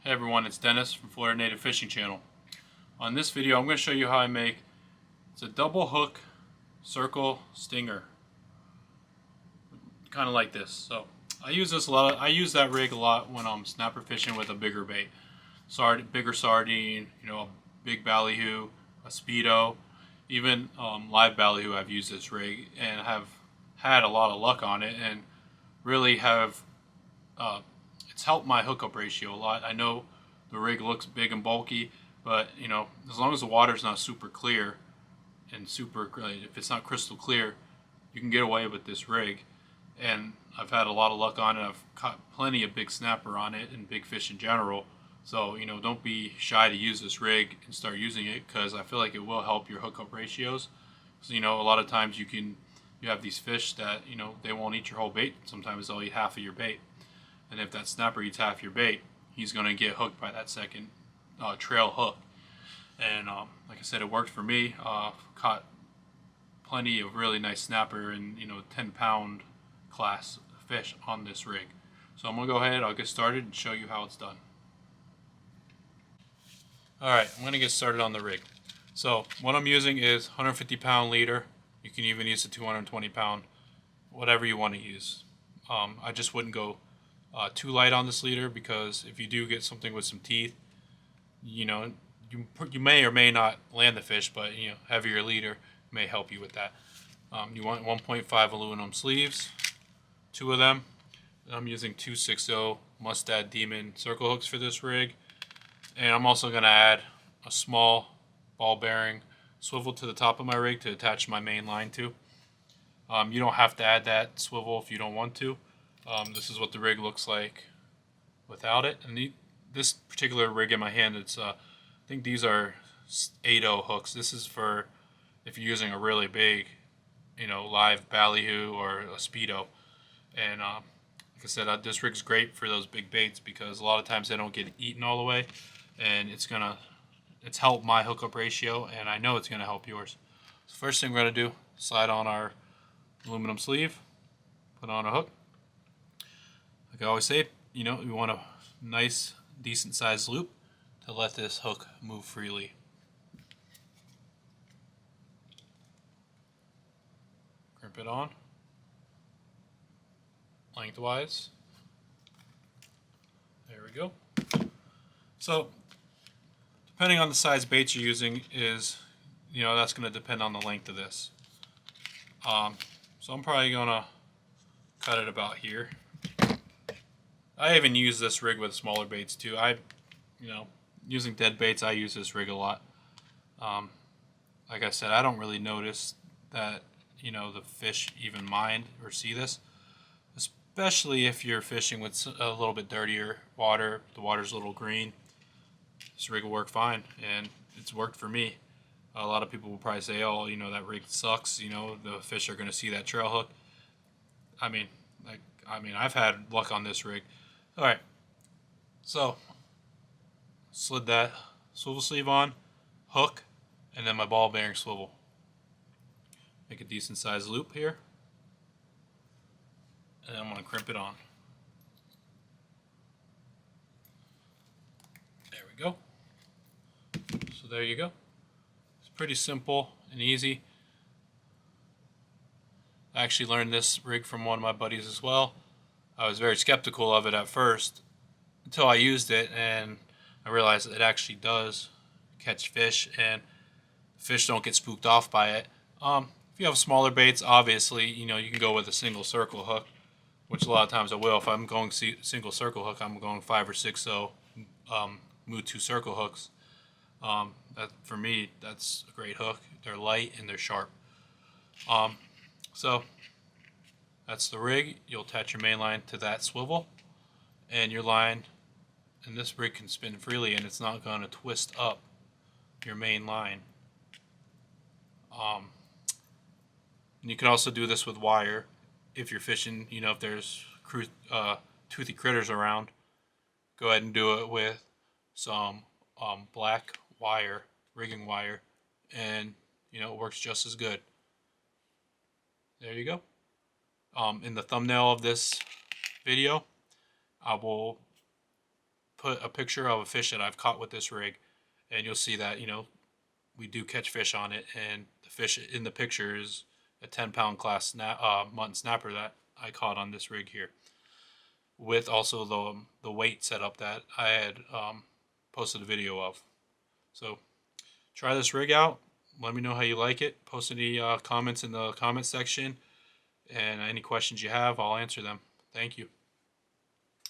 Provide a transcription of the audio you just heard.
Hey everyone, it's Dennis from Florida Native Fishing Channel. On this video I'm going to show you how I make it's a double hook circle stinger. Kind of like this. So I use this a lot. I use that rig a lot when I'm snapper fishing with a bigger bait. Bigger sardine, a big ballyhoo, a speedo, even live ballyhoo. I've used this rig and have had a lot of luck on it and really have it's helped my hookup ratio a lot. I know the rig looks big and bulky, but as long as the water's not super clear and if it's not crystal clear, you can get away with this rig. And I've had a lot of luck on it. I've caught plenty of big snapper on it and big fish in general. So don't be shy to use this rig and start using it, because I feel like it will help your hookup ratios. So a lot of times you have these fish that they won't eat your whole bait. Sometimes they'll eat half of your bait. And if that snapper eats half your bait, he's going to get hooked by that second trail hook. And like I said, it worked for me. Caught plenty of really nice snapper and 10-pound class fish on this rig. So I'm going to go ahead, I'll get started and show you how it's done. Alright, I'm going to get started on the rig. So what I'm using is 150-pound leader. You can even use a 220-pound, whatever you want to use. I just wouldn't go too light on this leader, because if you do get something with some teeth, you may or may not land the fish, but heavier leader may help you with that. You want 1.5 aluminum sleeves, 2 of them. I'm using 260 Mustad Demon circle hooks for this rig, and I'm also going to add a small ball bearing swivel to the top of my rig to attach my main line to. You don't have to add that swivel if you don't want to. This is what the rig looks like without it. And this particular rig in my hand, I think these are 8.0 hooks. This is for if you're using a really big, live ballyhoo or a speedo. And like I said, this rig's great for those big baits, because a lot of times they don't get eaten all the way, and it's helped my hookup ratio, and I know it's gonna help yours. So first thing we're gonna do, slide on our aluminum sleeve, put on a hook. Like I always say, we want a nice, decent sized loop to let this hook move freely. Crimp it on lengthwise. There we go. So depending on the size bait you're using that's going to depend on the length of this. So I'm probably going to cut it about here. I even use this rig with smaller baits too. Using dead baits, I use this rig a lot. Like I said, I don't really notice that the fish even mind or see this, especially if you're fishing with a little bit dirtier water. The water's a little green. This rig will work fine, and it's worked for me. A lot of people will probably say, "Oh, that rig sucks. The fish are going to see that trail hook." I've had luck on this rig. All right, so slid that swivel sleeve on, hook, and then my ball bearing swivel. Make a decent sized loop here, and then I'm going to crimp it on. There we go. So there you go. It's pretty simple and easy. I actually learned this rig from one of my buddies as well. I was very skeptical of it at first until I used it, and I realized it actually does catch fish, and fish don't get spooked off by it. If you have smaller baits, obviously, you can go with a single circle hook, which a lot of times I will. If I'm going single circle hook, I'm going 5 or 6.0 Mutu circle hooks. For me, that's a great hook. They're light and they're sharp. So that's the rig. You'll attach your main line to that swivel, and your line, and this rig can spin freely, and it's not going to twist up your main line. And you can also do this with wire if you're fishing. If there's toothy critters around, go ahead and do it with some black wire, rigging wire, and it works just as good. There you go. In the thumbnail of this video, I will put a picture of a fish that I've caught with this rig, and you'll see that, we do catch fish on it, and the fish in the picture is a 10-pound class mutton snapper that I caught on this rig here, with also the weight setup that I had posted a video of. So try this rig out. Let me know how you like it. Post any comments in the comment section, and any questions you have, I'll answer them. Thank you.